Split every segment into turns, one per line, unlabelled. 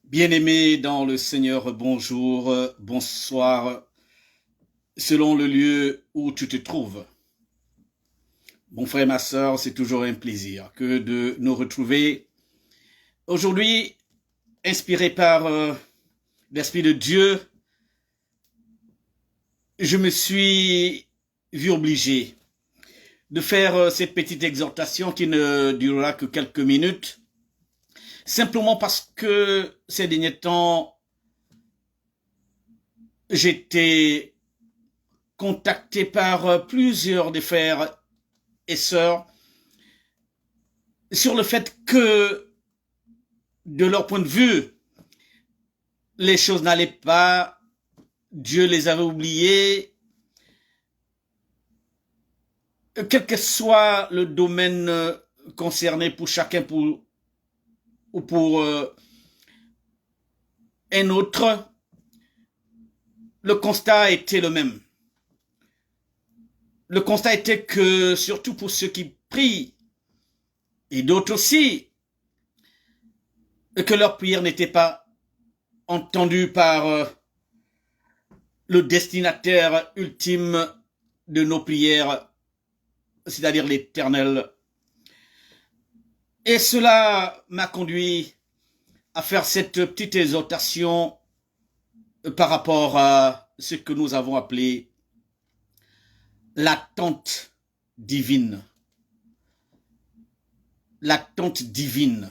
Bien-aimé dans le Seigneur, bonjour, bonsoir, selon le lieu où tu te trouves. Mon frère, ma sœur, c'est toujours un plaisir que de nous retrouver. Aujourd'hui, inspiré par l'Esprit de Dieu, je me suis vu obligé de faire cette petite exhortation qui ne durera que quelques minutes, simplement parce que ces derniers temps, j'étais contacté par plusieurs des frères et sœurs sur le fait que, de leur point de vue, les choses n'allaient pas, Dieu les avait oubliés, quel que soit le domaine concerné pour chacun ou pour un autre, le constat était le même. Le constat était que, surtout pour ceux qui prient, et d'autres aussi, que leur prière n'était pas entendue par le destinataire ultime de nos prières, c'est-à-dire l'Éternel. Et cela m'a conduit à faire cette petite exhortation par rapport à ce que nous avons appelé l'attente divine. L'attente divine.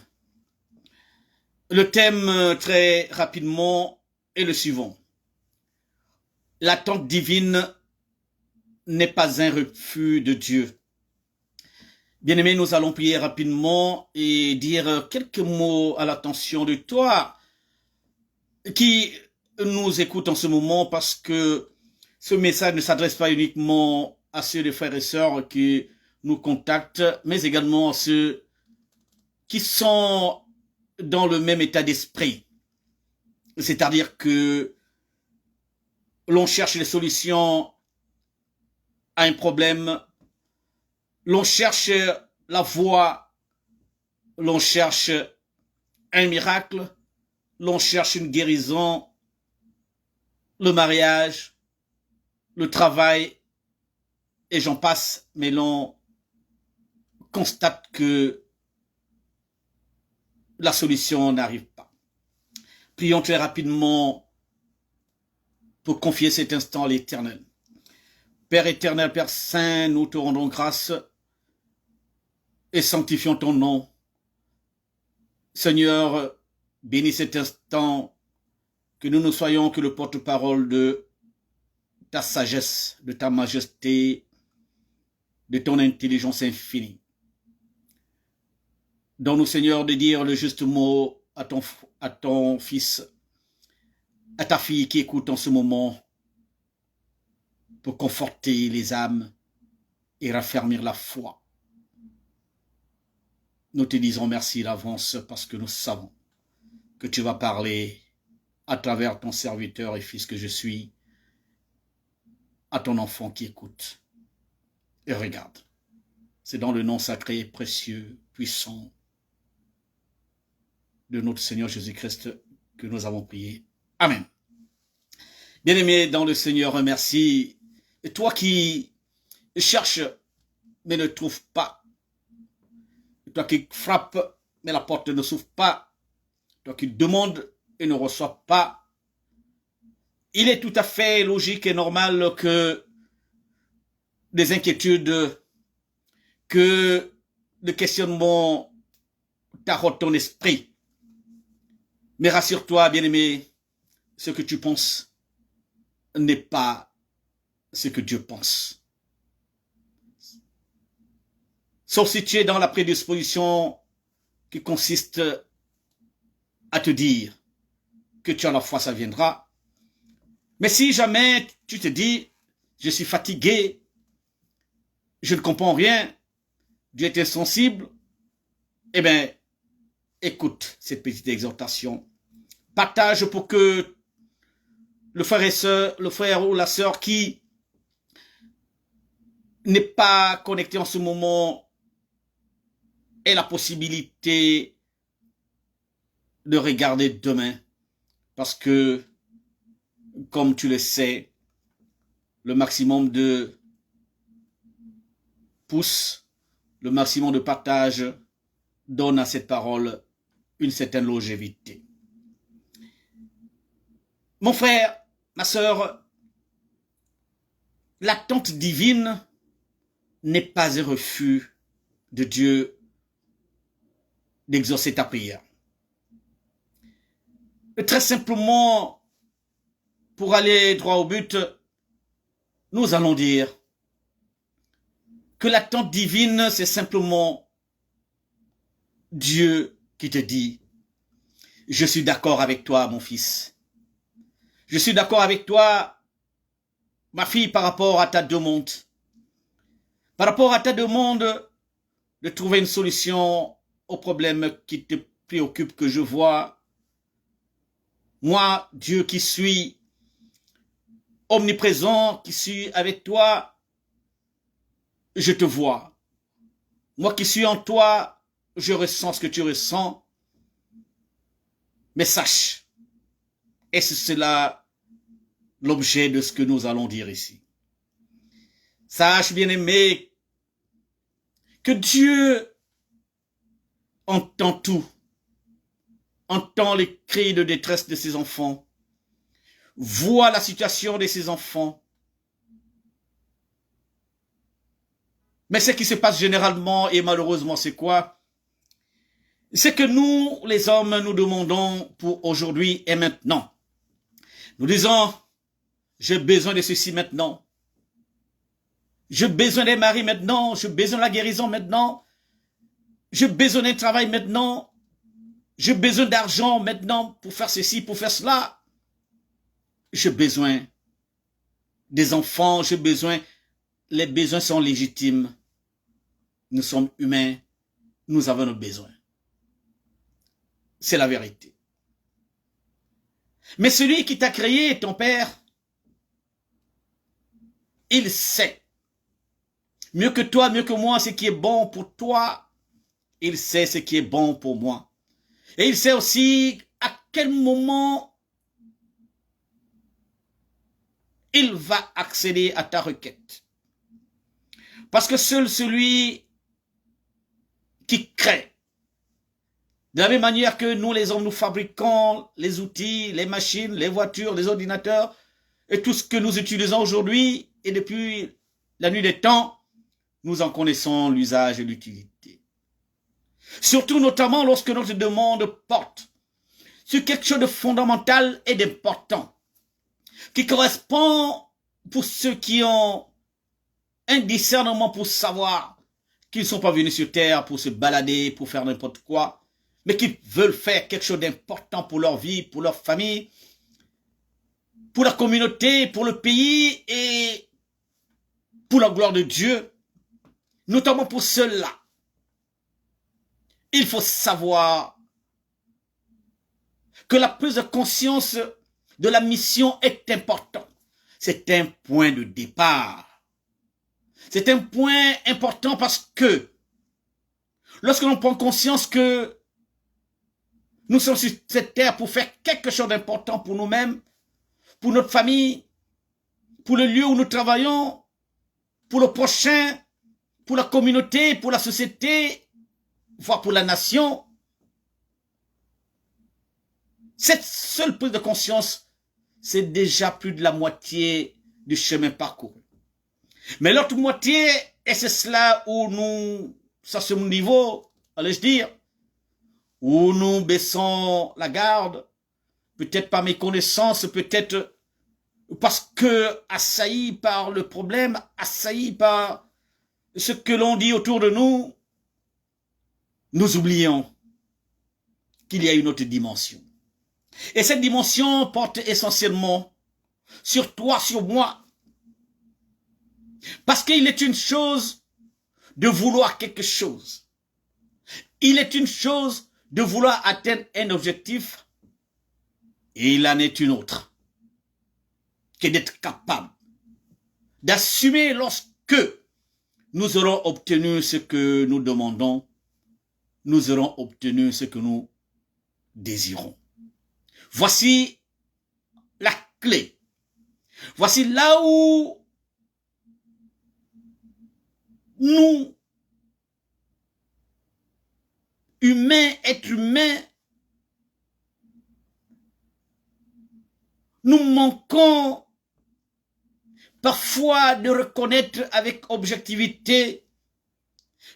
Le thème, très rapidement, est le suivant. L'attente divine n'est pas un refus de Dieu. Bien-aimés, nous allons prier rapidement et dire quelques mots à l'attention de toi qui nous écoute en ce moment, parce que ce message ne s'adresse pas uniquement à ceux des frères et sœurs qui nous contactent, mais également à ceux qui sont dans le même état d'esprit. C'est-à-dire que l'on cherche les solutions à un problème, l'on cherche la voie, l'on cherche un miracle, l'on cherche une guérison, le mariage, le travail, et j'en passe, mais l'on constate que la solution n'arrive pas. Prions très rapidement pour confier cet instant à l'Éternel. Père éternel, Père saint, nous te rendons grâce et sanctifions ton nom. Seigneur, bénis cet instant, que nous ne soyons que le porte-parole de ta sagesse, de ta majesté, de ton intelligence infinie. Donne-nous, Seigneur, de dire le juste mot à ton fils, à ta fille qui écoute en ce moment, pour conforter les âmes et raffermir la foi. Nous te disons merci d'avance parce que nous savons que tu vas parler à travers ton serviteur et fils que je suis, à ton enfant qui écoute et regarde. C'est dans le nom sacré, précieux, puissant de notre Seigneur Jésus-Christ que nous avons prié. Amen. Bien-aimé dans le Seigneur, merci. Et toi qui cherches mais ne trouves pas, toi qui frappes mais la porte ne s'ouvre pas, toi qui demandes et ne reçois pas, il est tout à fait logique et normal que des inquiétudes, que le questionnement taraude ton esprit. Mais rassure-toi, bien-aimé, ce que tu penses n'est pas ce que Dieu pense. Sauf si tu es dans la prédisposition qui consiste à te dire que tu as la foi, ça viendra. Mais si jamais tu te dis, je suis fatigué, je ne comprends rien, Dieu est insensible, eh bien, écoute cette petite exhortation. Partage pour que le frère ou la sœur qui n'est pas connecté en ce moment ait la possibilité de regarder demain parce que, comme tu le sais, le maximum de pouces, le maximum de partage donne à cette parole une certaine longévité. Mon frère, ma sœur, l'attente divine n'est pas un refus de Dieu d'exaucer ta prière. Très simplement, pour aller droit au but, nous allons dire que l'attente divine, c'est simplement Dieu qui te dit, je suis d'accord avec toi, mon fils. Je suis d'accord avec toi, ma fille, par rapport à ta demande. Par rapport à ta demande de trouver une solution au problème qui te préoccupe, que je vois. Moi, Dieu qui suis omniprésent, qui suis avec toi, je te vois. Moi qui suis en toi, je ressens ce que tu ressens. Mais sache, et c'est cela l'objet de ce que nous allons dire ici. Sache, bien-aimé, que Dieu entend tout, entend les cris de détresse de ses enfants, voit la situation de ses enfants. Mais ce qui se passe généralement et malheureusement, c'est quoi? C'est que nous, les hommes, nous demandons pour aujourd'hui et maintenant. Nous disons, j'ai besoin de ceci maintenant. J'ai besoin des maris maintenant. J'ai besoin de la guérison maintenant. J'ai besoin d'un travail maintenant. J'ai besoin d'argent maintenant pour faire ceci, pour faire cela. J'ai besoin des enfants. J'ai besoin. Les besoins sont légitimes. Nous sommes humains. Nous avons nos besoins. C'est la vérité. Mais celui qui t'a créé, ton père, il sait. Mieux que toi, mieux que moi, ce qui est bon pour toi, il sait ce qui est bon pour moi. Et il sait aussi à quel moment il va accéder à ta requête. Parce que seul celui qui crée, de la même manière que nous les hommes, nous fabriquons les outils, les machines, les voitures, les ordinateurs, et tout ce que nous utilisons aujourd'hui, et depuis la nuit des temps, nous en connaissons l'usage et l'utilité. Surtout notamment lorsque notre demande porte sur quelque chose de fondamental et d'important, qui correspond pour ceux qui ont un discernement pour savoir qu'ils ne sont pas venus sur terre pour se balader, pour faire n'importe quoi, mais qui veulent faire quelque chose d'important pour leur vie, pour leur famille, pour la communauté, pour le pays et pour la gloire de Dieu, notamment pour ceux-là. Il faut savoir que la prise de conscience de la mission est importante. C'est un point de départ. C'est un point important parce que lorsque l'on prend conscience que nous sommes sur cette terre pour faire quelque chose d'important pour nous-mêmes, pour notre famille, pour le lieu où nous travaillons, pour le prochain, pour la communauté, pour la société, voire pour la nation. Cette seule prise de conscience, c'est déjà plus de la moitié du chemin parcouru. Mais l'autre moitié, et c'est cela où nous, à ce niveau, allais-je dire, où nous baissons la garde, peut-être par méconnaissance, peut-être parce que assaillis par le problème, assaillis par ce que l'on dit autour de nous, nous oublions qu'il y a une autre dimension. Et cette dimension porte essentiellement sur toi, sur moi. Parce qu'il est une chose de vouloir quelque chose. Il est une chose de vouloir atteindre un objectif. Et il en est une autre. Que d'être capable d'assumer lorsque nous aurons obtenu ce que nous demandons, nous aurons obtenu ce que nous désirons. Voici la clé. Voici là où nous, humains, êtres humains, nous manquons parfois de reconnaître avec objectivité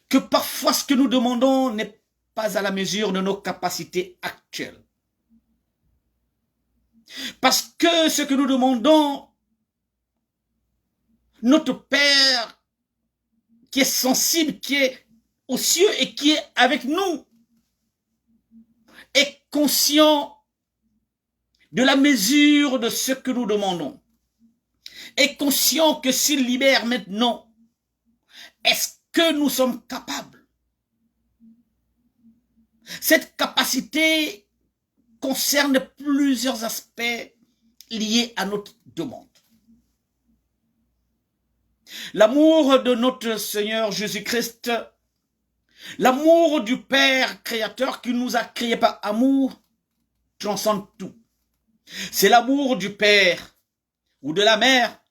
que parfois ce que nous demandons n'est pas à la mesure de nos capacités actuelles. Parce que ce que nous demandons, notre Père qui est sensible, qui est aux cieux et qui est avec nous, est conscient de la mesure de ce que nous demandons. Est conscient que s'il libère maintenant, est-ce que nous sommes capables? Cette capacité concerne plusieurs aspects liés à notre demande. L'amour de notre Seigneur Jésus-Christ, l'amour du Père créateur qui nous a créés par amour, transcende tout. C'est l'amour du Père ou de la mère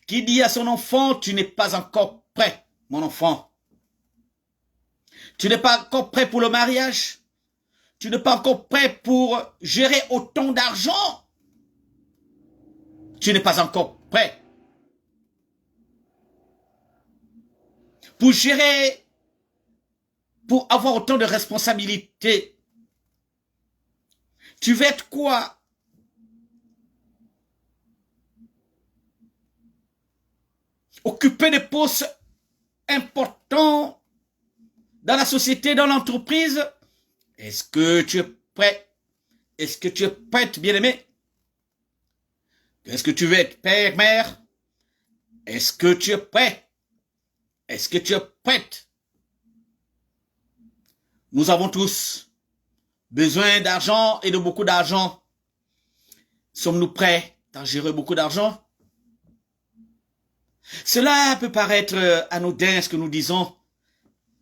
qui dit à son enfant, tu n'es pas encore prêt, mon enfant. Tu n'es pas encore prêt pour le mariage. Tu n'es pas encore prêt pour gérer autant d'argent. Tu n'es pas encore prêt pour gérer, pour avoir autant de responsabilités. Tu veux être quoi? Occuper des postes importants dans la société, dans l'entreprise. Est-ce que tu es prêt? Est-ce que tu es prête, bien-aimé? Est-ce que tu veux être père, mère? Est-ce que tu es prêt? Est-ce que tu es prête? Nous avons tous besoin d'argent et de beaucoup d'argent. Sommes-nous prêts à gérer beaucoup d'argent? Cela peut paraître anodin ce que nous disons,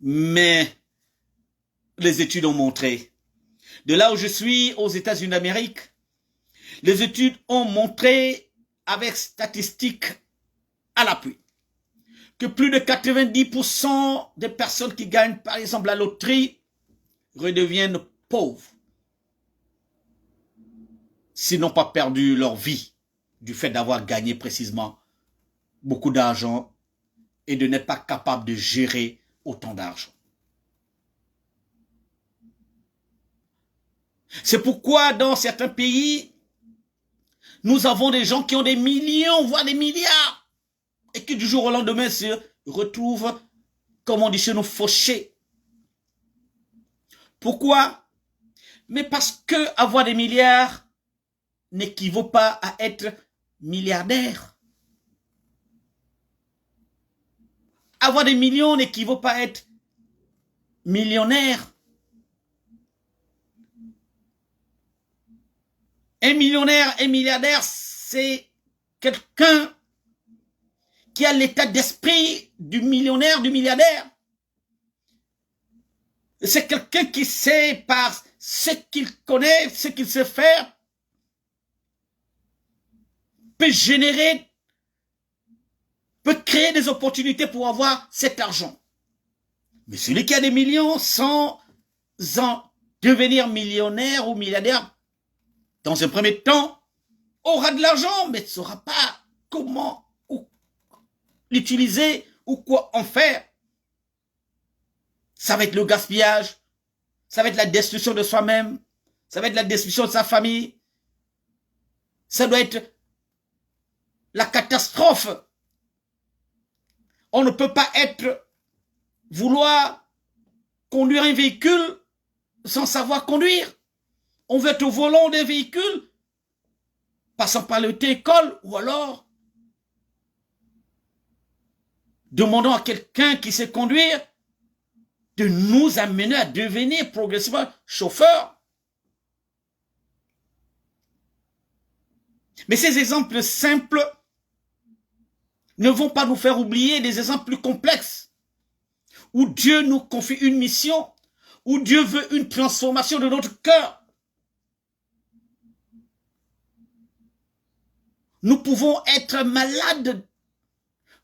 mais les études ont montré. De là où je suis, aux États-Unis d'Amérique, les études ont montré, avec statistiques à l'appui, que plus de 90% des personnes qui gagnent, par exemple, la loterie, redeviennent pauvres, s'ils n'ont pas perdu leur vie du fait d'avoir gagné précisément beaucoup d'argent et de n'être pas capable de gérer autant d'argent. C'est pourquoi dans certains pays, nous avons des gens qui ont des millions, voire des milliards, et qui du jour au lendemain se retrouvent, comme on dit chez nous, fauchés. Pourquoi? Mais parce que avoir des milliards n'équivaut pas à être milliardaire. Avoir des millions n'équivaut pas à être millionnaire. Un millionnaire, un milliardaire, c'est quelqu'un qui a l'état d'esprit du millionnaire, du milliardaire. C'est quelqu'un qui sait par ce qu'il connaît, ce qu'il sait faire, peut générer, peut créer des opportunités pour avoir cet argent. Mais celui qui a des millions sans en devenir millionnaire ou milliardaire, dans un premier temps, aura de l'argent, mais ne saura pas comment l'utiliser ou quoi en faire. Ça va être le gaspillage, ça va être la destruction de soi-même, ça va être la destruction de sa famille, ça doit être la catastrophe. On ne peut pas vouloir conduire un véhicule sans savoir conduire. On veut être au volant d'un véhicule, passant par l'auto-école, ou alors demandons à quelqu'un qui sait conduire de nous amener à devenir progressivement chauffeurs. Mais ces exemples simples ne vont pas nous faire oublier des exemples plus complexes, où Dieu nous confie une mission, où Dieu veut une transformation de notre cœur. Nous pouvons être malades,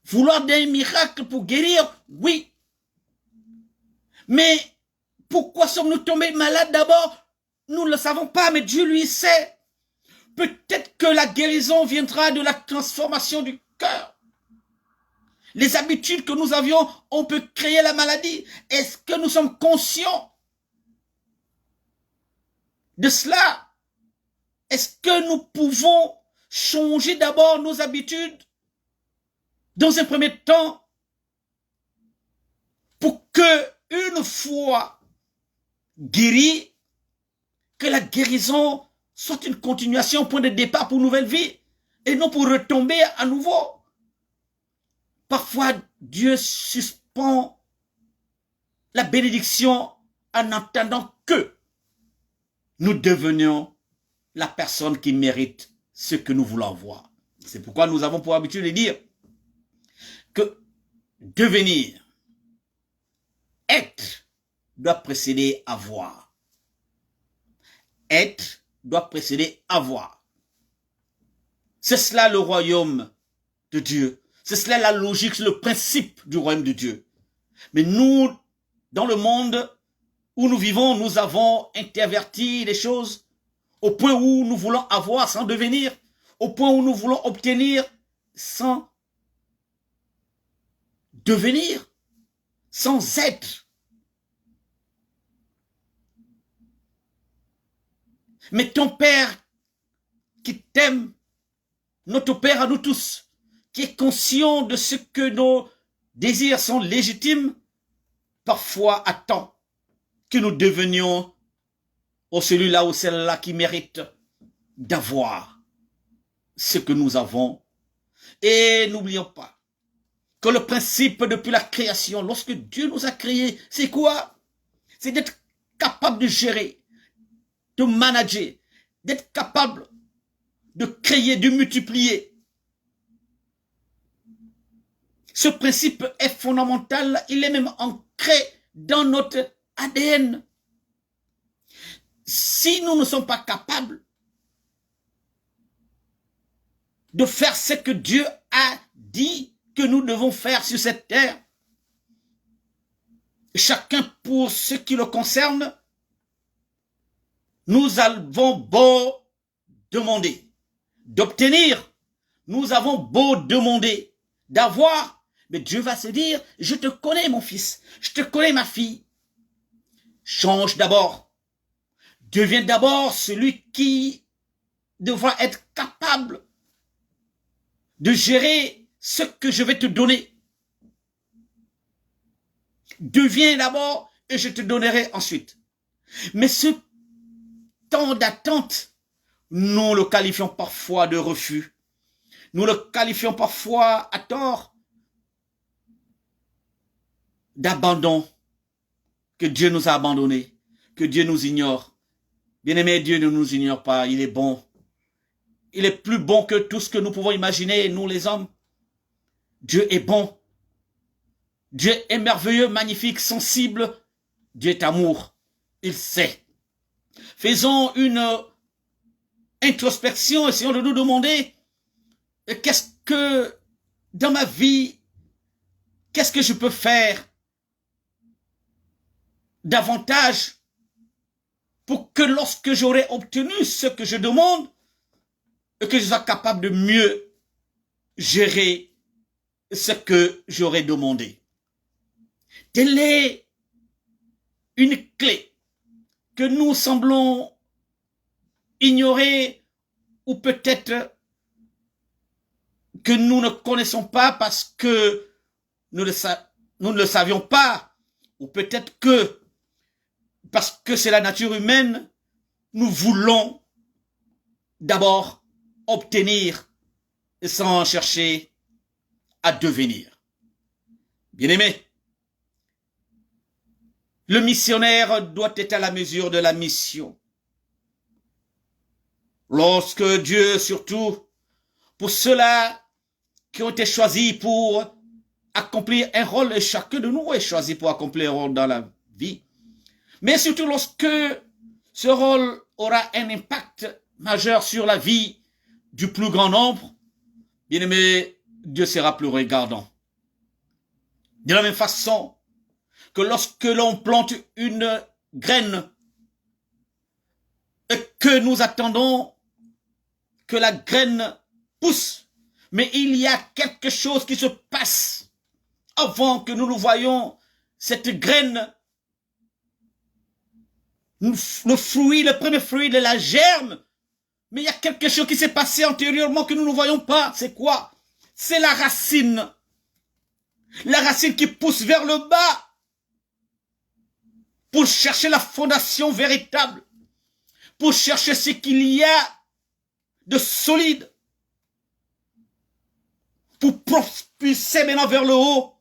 vouloir des miracles pour guérir, oui. Mais pourquoi sommes-nous tombés malades d'abord? Nous ne le savons pas, mais Dieu lui sait. Peut-être que la guérison viendra de la transformation du cœur. Les habitudes que nous avions, on peut créer la maladie. Est-ce que nous sommes conscients de cela? Est-ce que nous pouvons changer d'abord nos habitudes dans un premier temps pour que, une fois guéri, que la guérison soit une continuation, point de départ pour une nouvelle vie et non pour retomber à nouveau. Parfois, Dieu suspend la bénédiction en attendant que nous devenions la personne qui mérite ce que nous voulons voir. C'est pourquoi nous avons pour habitude de dire que devenir, être, doit précéder avoir. Être doit précéder avoir. C'est cela le royaume de Dieu. C'est cela la logique, le principe du royaume de Dieu. Mais nous, dans le monde où nous vivons, nous avons interverti les choses au point où nous voulons avoir sans devenir, au point où nous voulons obtenir sans devenir, sans être. Mais ton Père qui t'aime, notre Père à nous tous, qui est conscient de ce que nos désirs sont légitimes, parfois attend que nous devenions au celui-là ou celle-là qui mérite d'avoir ce que nous avons. Et n'oublions pas que le principe depuis la création, lorsque Dieu nous a créés, c'est quoi? C'est d'être capable de gérer, de manager, d'être capable de créer, de multiplier. Ce principe est fondamental, il est même ancré dans notre ADN. Si nous ne sommes pas capables de faire ce que Dieu a dit que nous devons faire sur cette terre, chacun pour ce qui le concerne, nous avons beau demander, d'obtenir, nous avons beau demander, d'avoir, mais Dieu va se dire, je te connais mon fils, je te connais ma fille. Change d'abord. Deviens d'abord celui qui devra être capable de gérer ce que je vais te donner. Deviens d'abord et je te donnerai ensuite. Mais ce temps d'attente, nous le qualifions parfois de refus. Nous le qualifions parfois à tort d'abandon, que Dieu nous a abandonnés, que Dieu nous ignore. Bien-aimé, Dieu ne nous ignore pas, il est bon. Il est plus bon que tout ce que nous pouvons imaginer, nous les hommes. Dieu est bon. Dieu est merveilleux, magnifique, sensible. Dieu est amour. Il sait. Faisons une introspection, essayons de nous demander qu'est-ce que dans ma vie, qu'est-ce que je peux faire davantage pour que lorsque j'aurai obtenu ce que je demande, que je sois capable de mieux gérer ce que j'aurai demandé. Telle est une clé que nous semblons ignorer ou peut-être que nous ne connaissons pas parce que nous ne le savions pas, ou peut-être que parce que c'est la nature humaine, nous voulons d'abord obtenir sans chercher à devenir. Bien-aimé, le missionnaire doit être à la mesure de la mission. Lorsque Dieu, surtout pour ceux-là qui ont été choisis pour accomplir un rôle, et chacun de nous est choisi pour accomplir un rôle dans la vie, mais surtout lorsque ce rôle aura un impact majeur sur la vie du plus grand nombre, Bien-aimé, Dieu sera plus regardant. De la même façon que lorsque l'on plante une graine et que nous attendons que la graine pousse, mais il y a quelque chose qui se passe avant que nous voyions cette graine, le fruit, le premier fruit de la germe. Mais il y a quelque chose qui s'est passé antérieurement que nous ne voyons pas. C'est quoi? C'est la racine. La racine qui pousse vers le bas pour chercher la fondation véritable, pour chercher ce qu'il y a de solide, pour propulser maintenant vers le haut,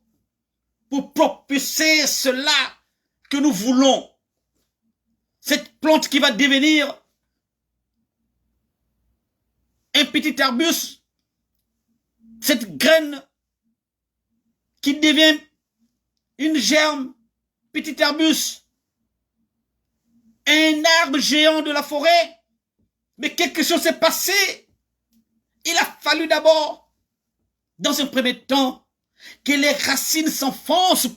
pour propulser cela que nous voulons. Cette plante qui va devenir un petit arbuste, cette graine qui devient une germe, petit arbuste, un arbre géant de la forêt. Mais quelque chose s'est passé. Il a fallu d'abord, dans un premier temps, que les racines s'enfoncent.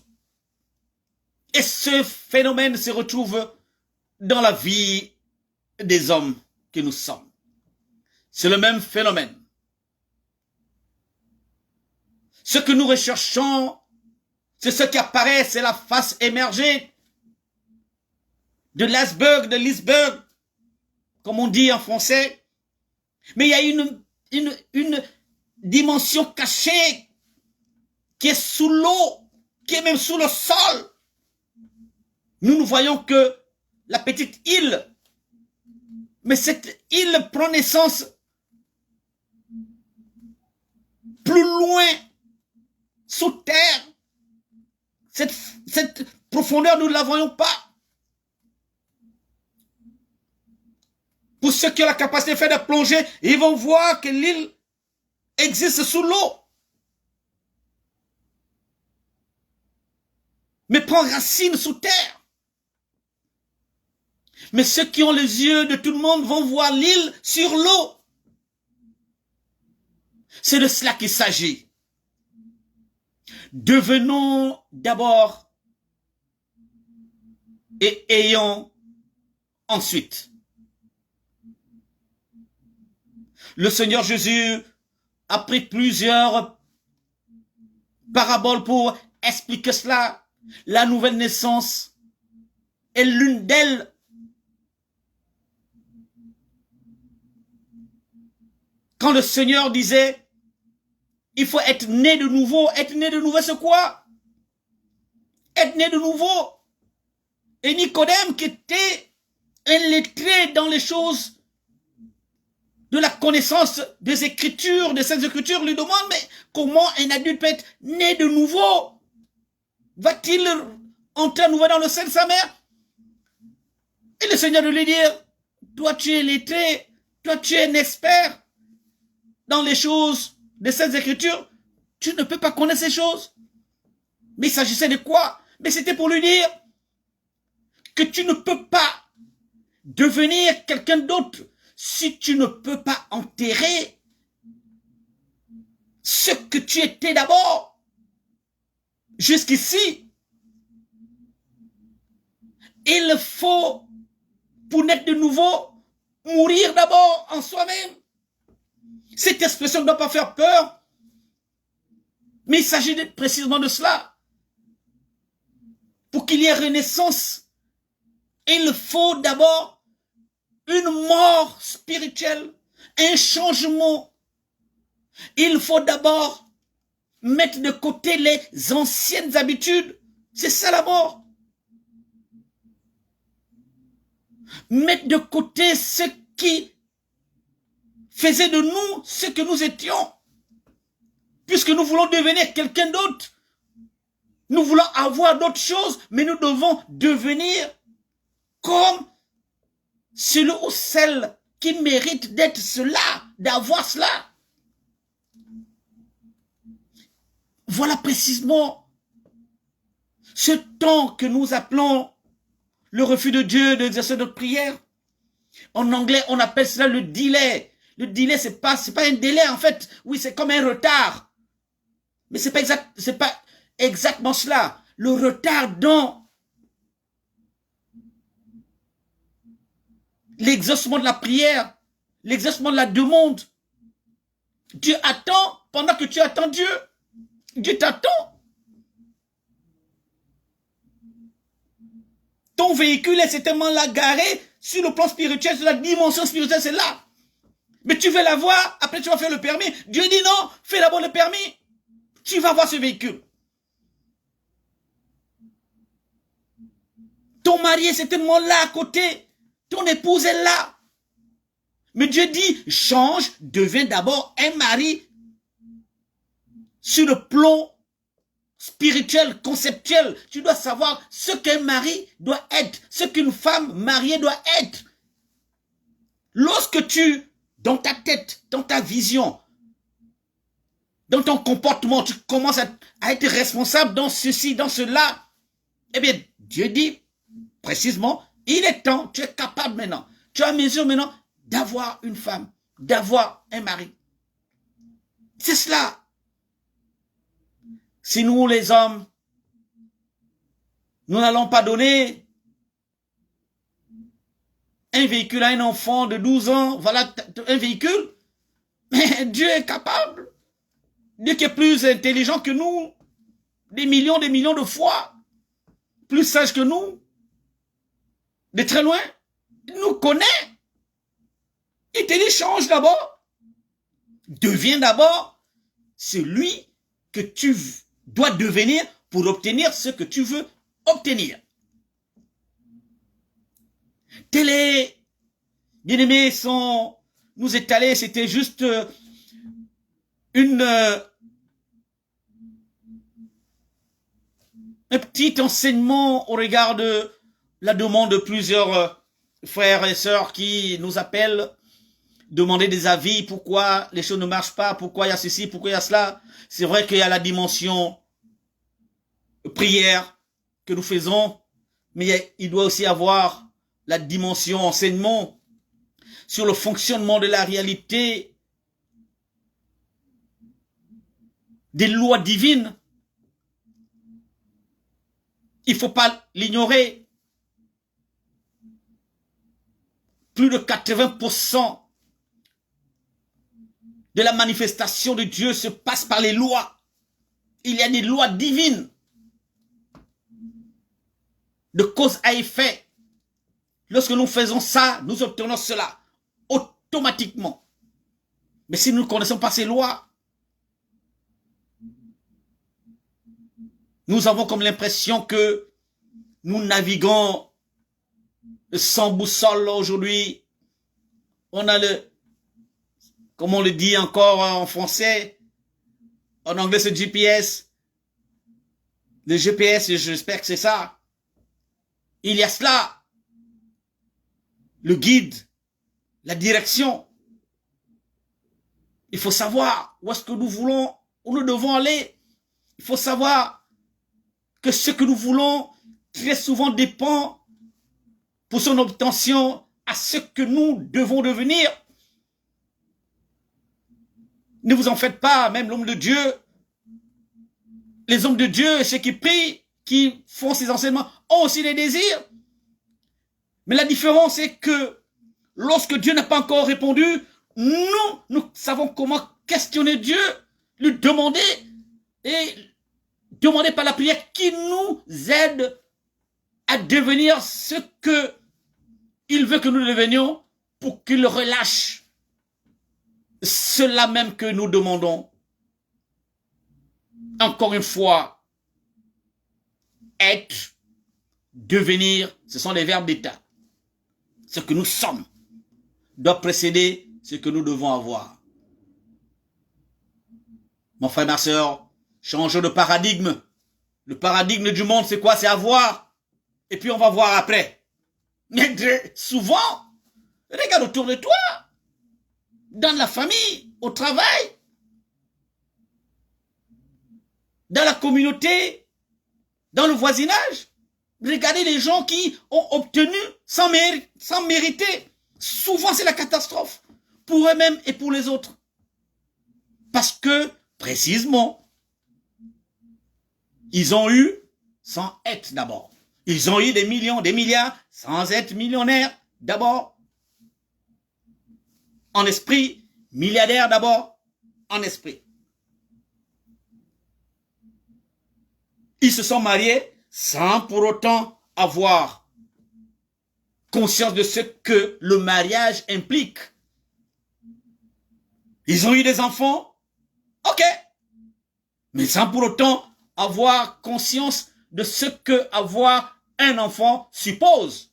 Et ce phénomène se retrouve dans la vie des hommes que nous sommes. C'est le même phénomène. Ce que nous recherchons, c'est ce qui apparaît, c'est la face émergée de l'iceberg, comme on dit en français. Mais il y a une dimension cachée qui est sous l'eau, qui est même sous le sol. Nous ne voyons que la petite île. Mais cette île prend naissance plus loin, sous terre. Cette profondeur, nous ne la voyons pas. Pour ceux qui ont la capacité de faire des plongées, ils vont voir que l'île existe sous l'eau. Mais prend racine sous terre. Mais ceux qui ont les yeux de tout le monde vont voir l'île sur l'eau. C'est de cela qu'il s'agit. Devenons d'abord et ayons ensuite. Le Seigneur Jésus a pris plusieurs paraboles pour expliquer cela. La nouvelle naissance est l'une d'elles. Quand le Seigneur disait, il faut être né de nouveau. Être né de nouveau, c'est quoi? Être né de nouveau. Et Nicodème, qui était un lettré dans les choses de la connaissance des Écritures, des Saintes Écritures, lui demande, mais comment un adulte peut être né de nouveau? Va-t-il entrer à nouveau dans le sein de sa mère? Et le Seigneur de lui dire, toi tu es lettré, toi tu es un expert dans les choses des Saintes Écritures, tu ne peux pas connaître ces choses. Mais il s'agissait de quoi? Mais c'était pour lui dire que tu ne peux pas devenir quelqu'un d'autre si tu ne peux pas enterrer ce que tu étais d'abord. Jusqu'ici, il faut, pour naître de nouveau, mourir d'abord en soi-même. Cette expression ne doit pas faire peur, mais il s'agit précisément de cela. Pour qu'il y ait renaissance, il faut d'abord une mort spirituelle, un changement. Il faut d'abord mettre de côté les anciennes habitudes. C'est ça la mort. Mettre de côté ce qui faisait de nous ce que nous étions. Puisque nous voulons devenir quelqu'un d'autre. Nous voulons avoir d'autres choses, mais nous devons devenir comme celui ou celle qui mérite d'être cela, d'avoir cela. Voilà précisément ce temps que nous appelons le refus de Dieu d'exercer notre prière. En anglais, on appelle cela le delay. Le délai, c'est pas un délai, en fait. Oui, c'est comme un retard. Mais c'est pas exactement cela. Le retard dans l'exaucement de la prière, l'exaucement de la demande. Dieu attend pendant que tu attends Dieu. Dieu t'attend. Ton véhicule est certainement là garé sur le plan spirituel, sur la dimension spirituelle, c'est là. Mais tu veux l'avoir, après tu vas faire le permis. Dieu dit non, fais d'abord le permis. Tu vas voir ce véhicule. Ton mari est certainement là à côté. Ton épouse est là. Mais Dieu dit, change, deviens d'abord un mari sur le plan spirituel, conceptuel. Tu dois savoir ce qu'un mari doit être, ce qu'une femme mariée doit être. Lorsque tu, dans ta tête, dans ta vision, dans ton comportement, tu commences à être responsable dans ceci, dans cela, eh bien, Dieu dit, précisément, il est temps, tu es capable maintenant, tu as mesure maintenant d'avoir une femme, d'avoir un mari. C'est cela. Si nous, les hommes, nous n'allons pas donner un véhicule à un enfant de 12 ans, voilà un véhicule, mais Dieu est capable. Dieu qui est plus intelligent que nous, des millions de fois, plus sage que nous, de très loin, il nous connaît. Il te dit, change d'abord. Deviens d'abord celui que tu dois devenir pour obtenir ce que tu veux obtenir. Télé, bien-aimés, nous étaler, c'était juste un petit enseignement au regard de la demande de plusieurs frères et sœurs qui nous appellent, demander des avis, pourquoi les choses ne marchent pas, pourquoi il y a ceci, pourquoi il y a cela. C'est vrai qu'il y a la dimension prière que nous faisons, mais il doit aussi avoir la dimension enseignement sur le fonctionnement de la réalité des lois divines. Il ne faut pas l'ignorer. Plus de 80% de la manifestation de Dieu se passe par les lois. Il y a des lois divines. De cause à effet. Lorsque nous faisons ça, nous obtenons cela automatiquement. Mais si nous ne connaissons pas ces lois, nous avons comme l'impression que nous naviguons sans boussole aujourd'hui. On a comme on le dit encore en français, en anglais c'est GPS. Le GPS, j'espère que c'est ça. Il y a cela. Le guide, la direction. Il faut savoir où est-ce que nous voulons, où nous devons aller. Il faut savoir que ce que nous voulons très souvent dépend pour son obtention à ce que nous devons devenir. Ne vous en faites pas, même l'homme de Dieu, les hommes de Dieu, ceux qui prient, qui font ces enseignements, ont aussi des désirs. Mais la différence est que lorsque Dieu n'a pas encore répondu, nous savons comment questionner Dieu, lui demander et demander par la prière qu'il nous aide à devenir ce que il veut que nous devenions pour qu'il relâche cela même que nous demandons. Encore une fois, être, devenir, ce sont les verbes d'état. Ce que nous sommes doit précéder ce que nous devons avoir. Mon frère, ma sœur, changeons de paradigme. Le paradigme du monde, c'est quoi? C'est avoir. Et puis on va voir après. Mais souvent, regarde autour de toi, dans la famille, au travail, dans la communauté, dans le voisinage. Regardez les gens qui ont obtenu sans mériter. Souvent, c'est la catastrophe. pour eux-mêmes et pour les autres. Parce que, précisément, ils ont eu sans être d'abord. Ils ont eu des millions, des milliards, sans être millionnaires d'abord. En esprit, milliardaires d'abord, en esprit. Ils se sont mariés sans pour autant avoir conscience de ce que le mariage implique. Ils ont eu des enfants, ok, mais sans pour autant avoir conscience de ce que avoir un enfant suppose,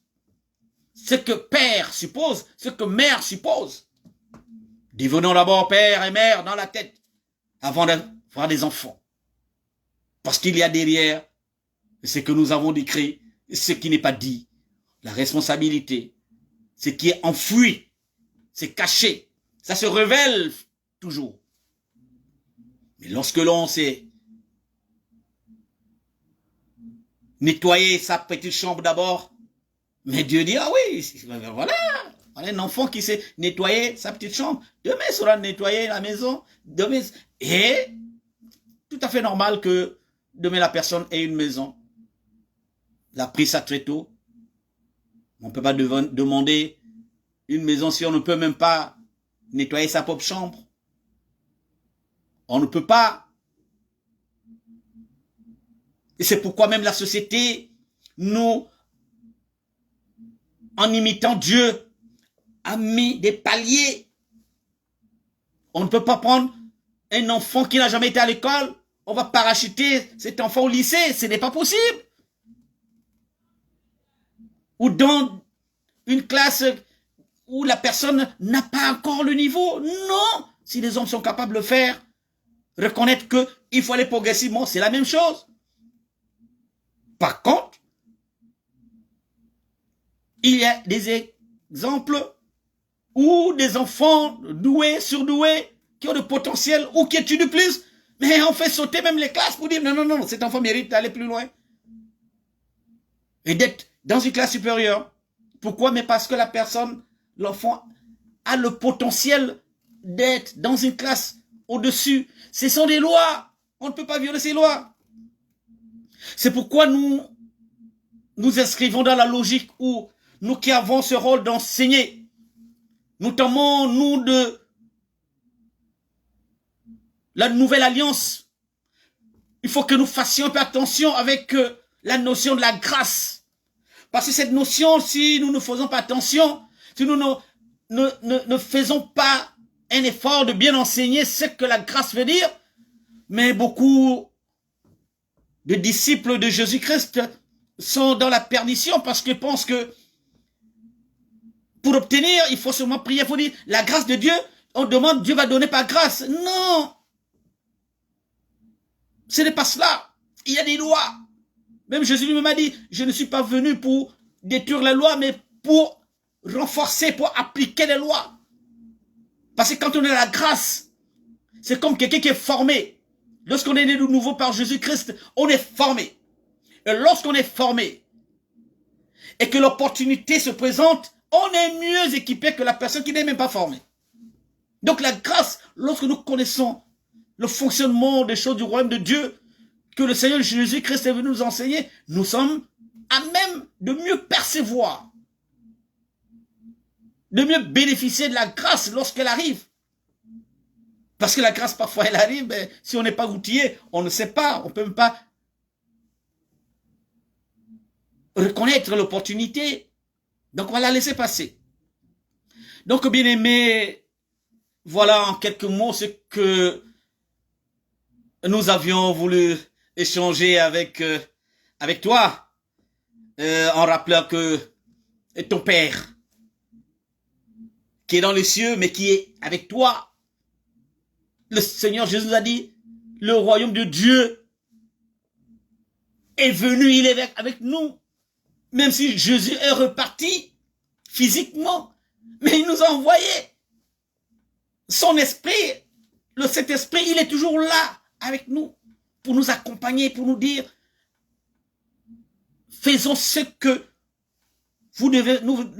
ce que père suppose, ce que mère suppose. Devenons d'abord père et mère dans la tête avant d'avoir des enfants. Parce qu'il y a derrière ce que nous avons décrit, ce qui n'est pas dit, la responsabilité, ce qui est enfoui, c'est caché, ça se révèle toujours. Mais lorsque l'on sait nettoyer sa petite chambre d'abord, mais Dieu dit, ah oui, voilà, un enfant qui sait nettoyer sa petite chambre, demain il saura nettoyer la maison, demain, et tout à fait normal que demain la personne ait une maison. Elle a pris ça très tôt. On ne peut pas demander une maison si on ne peut même pas nettoyer sa propre chambre. On ne peut pas. Et c'est pourquoi même la société, nous, en imitant Dieu, a mis des paliers. On ne peut pas prendre un enfant qui n'a jamais été à l'école, on va parachuter cet enfant au lycée, ce n'est pas possible. Ou dans une classe où la personne n'a pas encore le niveau. Non, si les hommes sont capables de le faire, reconnaître qu'il faut aller progressivement, c'est la même chose. Par contre, il y a des exemples où des enfants doués, surdoués, qui ont le potentiel ou qui étudient plus, mais on fait sauter même les classes pour dire non, non, non, cet enfant mérite d'aller plus loin. Et d'être dans une classe supérieure. Pourquoi? Mais parce que la personne, l'enfant, a le potentiel d'être dans une classe au-dessus. Ce sont des lois. On ne peut pas violer ces lois. C'est pourquoi nous inscrivons dans la logique où nous qui avons ce rôle d'enseigner, notamment nous de la nouvelle alliance, il faut que nous fassions un peu attention avec la notion de la grâce. Parce que cette notion, si nous ne faisons pas attention, si nous ne faisons pas un effort de bien enseigner ce que la grâce veut dire, mais beaucoup de disciples de Jésus-Christ sont dans la perdition parce qu'ils pensent que pour obtenir, il faut seulement prier, il faut dire la grâce de Dieu, on demande Dieu va donner par grâce. Non! Ce n'est pas cela. Il y a des lois. Même Jésus lui-même a dit, je ne suis pas venu pour détruire les lois, mais pour renforcer, pour appliquer les lois. Parce que quand on est à la grâce, c'est comme quelqu'un qui est formé. Lorsqu'on est né de nouveau par Jésus-Christ, on est formé. Et lorsqu'on est formé, et que l'opportunité se présente, on est mieux équipé que la personne qui n'est même pas formée. Donc la grâce, lorsque nous connaissons le fonctionnement des choses du royaume de Dieu, que le Seigneur Jésus-Christ est venu nous enseigner, nous sommes à même de mieux percevoir, de mieux bénéficier de la grâce lorsqu'elle arrive. Parce que la grâce, parfois, elle arrive, mais si on n'est pas outillé, on ne sait pas, on ne peut même pas reconnaître l'opportunité. Donc, on va la laisser passer. Donc, bien aimé, voilà en quelques mots ce que nous avions voulu échanger avec toi, en rappelant que ton Père, qui est dans les cieux, mais qui est avec toi, le Seigneur Jésus a dit, le royaume de Dieu est venu, il est avec nous. Même si Jésus est reparti physiquement, mais il nous a envoyé son esprit, le Saint-Esprit, il est toujours là avec nous pour nous accompagner, pour nous dire, faisons ce que nous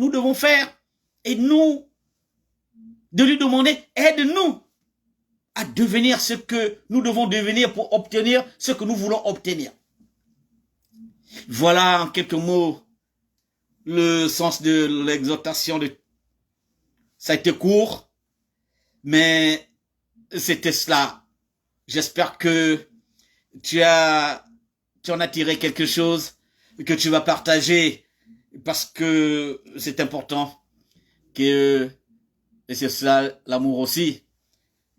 devons faire et nous de lui demander, aide-nous à devenir ce que nous devons devenir pour obtenir ce que nous voulons obtenir. Voilà en quelques mots le sens de l'exhortation. Ça a été court, mais c'était cela. J'espère que tu en as tiré quelque chose que tu vas partager, parce que c'est important que, et c'est cela l'amour aussi,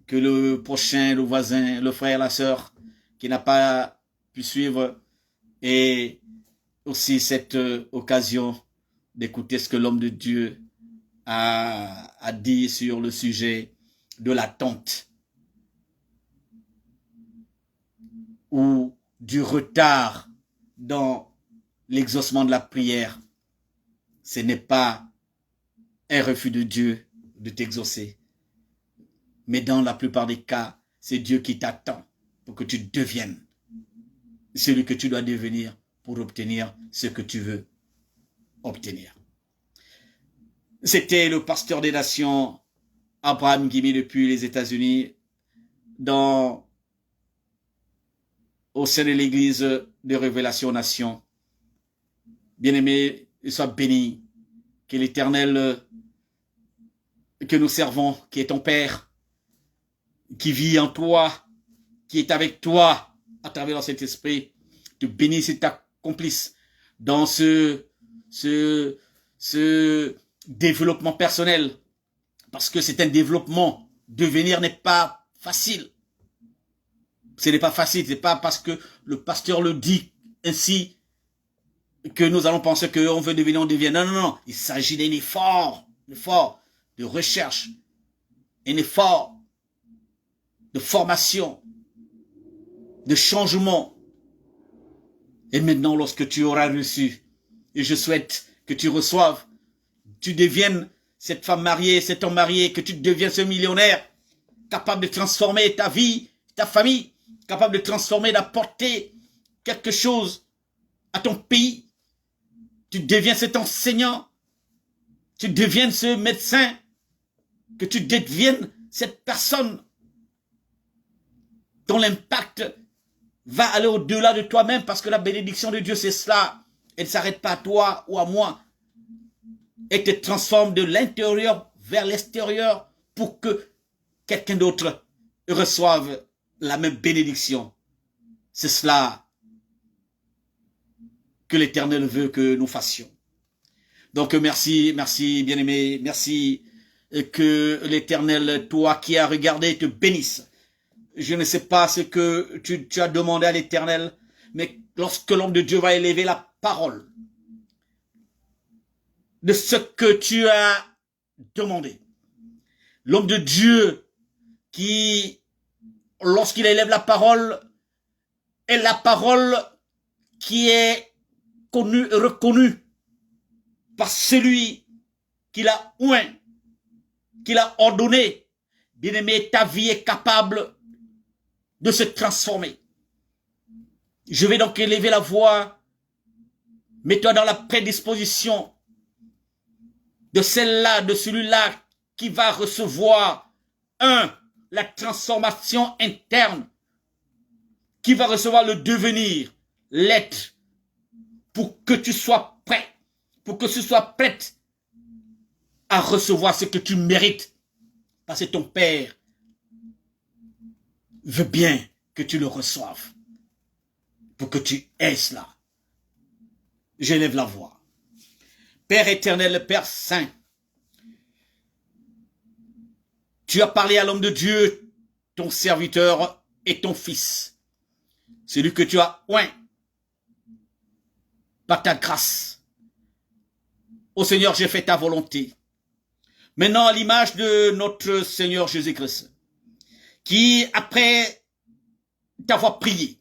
que le prochain, le voisin, le frère, la sœur qui n'a pas pu suivre, et aussi cette occasion d'écouter ce que l'homme de Dieu a dit sur le sujet de l'attente ou du retard dans l'exaucement de la prière. Ce n'est pas un refus de Dieu de t'exaucer, mais dans la plupart des cas, c'est Dieu qui t'attend pour que tu deviennes celui que tu dois devenir pour obtenir ce que tu veux obtenir. C'était le pasteur des nations, Abraham Guimi, depuis les États-Unis, au sein de l'église de Révélation Nation. Bien-aimé, sois béni, que l'Éternel que nous servons, qui est ton Père, qui vit en toi, qui est avec toi à travers cet esprit, te bénisse et t'accomplisse dans ce développement personnel, parce que c'est un développement. Devenir n'est pas facile. Ce n'est pas facile, c'est pas parce que le pasteur le dit ainsi que nous allons penser qu'on veut devenir, on devient. Non, non, non. Il s'agit d'un effort de recherche, un effort de formation, de changement. Et maintenant, lorsque tu auras reçu, et je souhaite que tu reçoives, tu deviennes cette femme mariée, cet homme marié, que tu deviennes ce millionnaire, capable de transformer ta vie, ta famille, capable de transformer, d'apporter quelque chose à ton pays. Tu deviens cet enseignant, tu deviens ce médecin, que tu deviennes cette personne dont l'impact va aller au-delà de toi-même, parce que la bénédiction de Dieu, c'est cela. Elle ne s'arrête pas à toi ou à moi. Elle te transforme de l'intérieur vers l'extérieur pour que quelqu'un d'autre reçoive la même bénédiction. C'est cela que l'Éternel veut que nous fassions. Donc merci, merci bien-aimé, merci que l'Éternel, toi qui as regardé, te bénisse. Je ne sais pas ce que tu as demandé à l'Éternel, mais lorsque l'homme de Dieu va élever la parole de ce que tu as demandé, l'homme de Dieu qui, lorsqu'il élève la parole, est la parole qui est connue et reconnue par celui qui l'a oint, qui l'a ordonné. Bien-aimé, ta vie est capable de se transformer. Je vais donc élever la voix. Mets-toi dans la prédisposition de celle-là, de celui-là qui va recevoir la transformation interne, qui va recevoir le devenir, l'être, pour que tu sois prêt, pour que tu sois prête à recevoir ce que tu mérites, parce que ton Père veut bien que tu le reçoives, pour que tu aies cela. J'élève la voix. Père éternel, Père saint, tu as parlé à l'homme de Dieu, ton serviteur et ton fils, celui que tu as oint par ta grâce. Ô Seigneur, j'ai fait ta volonté. Maintenant, à l'image de notre Seigneur Jésus-Christ, qui, après t'avoir prié,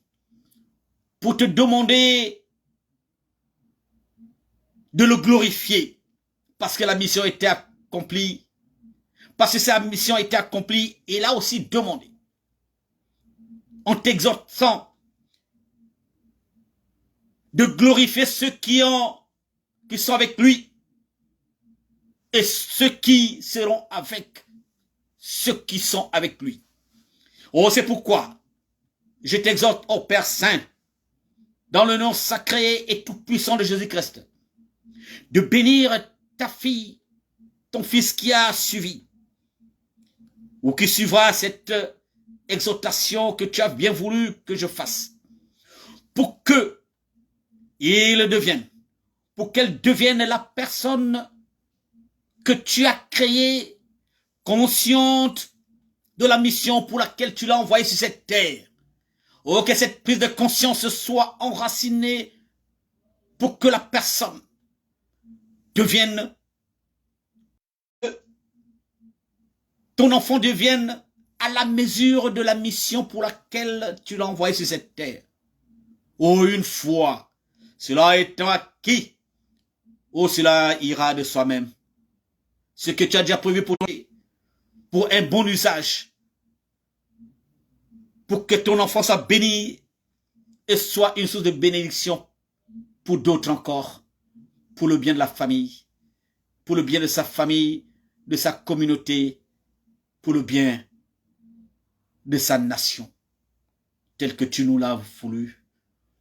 pour te demander de le glorifier, parce que la mission était accomplie, parce que sa mission était accomplie, il a aussi demandé, en t'exhortant, de glorifier ceux qui sont avec lui, et ceux qui seront avec ceux qui sont avec lui. Oh, c'est pourquoi je t'exhorte, ô Père Saint, dans le nom sacré et tout-puissant de Jésus-Christ, de bénir ta fille, ton fils qui a suivi, ou qui suivra cette exhortation que tu as bien voulu que je fasse, pour que il devienne, pour qu'elle devienne la personne que tu as créée, consciente de la mission pour laquelle tu l'as envoyée sur cette terre. Oh, que cette prise de conscience soit enracinée pour que la personne devienne, ton enfant devienne à la mesure de la mission pour laquelle tu l'as envoyé sur cette terre. Oh, une fois cela étant acquis, oh, cela ira de soi-même. Ce que tu as déjà prévu pour un bon usage, pour que ton enfant soit béni et soit une source de bénédiction pour d'autres encore, pour le bien de la famille, pour le bien de sa famille, de sa communauté, pour le bien de sa nation, tel que tu nous l'as voulu,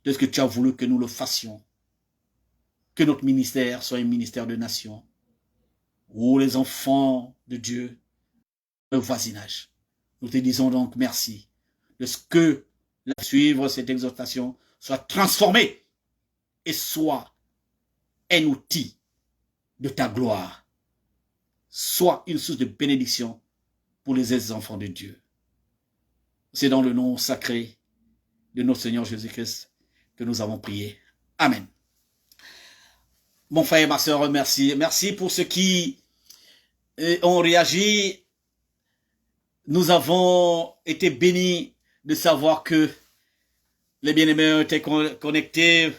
tel que tu as voulu que nous le fassions, que notre ministère soit un ministère de nation, où les enfants de Dieu, le voisinage. Nous te disons donc merci de ce que, suivre cette exhortation, soit transformé et soit un outil de ta gloire, soit une source de bénédiction pour les enfants de Dieu. C'est dans le nom sacré de notre Seigneur Jésus-Christ que nous avons prié. Amen. Mon frère et ma soeur, merci. Merci pour ceux qui ont réagi. Nous avons été bénis de savoir que les bien-aimés étaient connectés,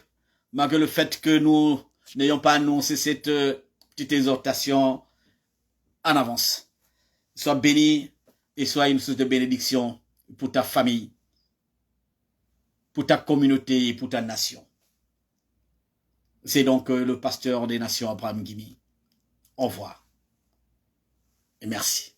malgré le fait que nous n'ayons pas annoncé cette petite exhortation en avance. Sois béni et sois une source de bénédiction pour ta famille, pour ta communauté et pour ta nation. C'est donc le pasteur des nations, Abraham Guimi. Au revoir et merci.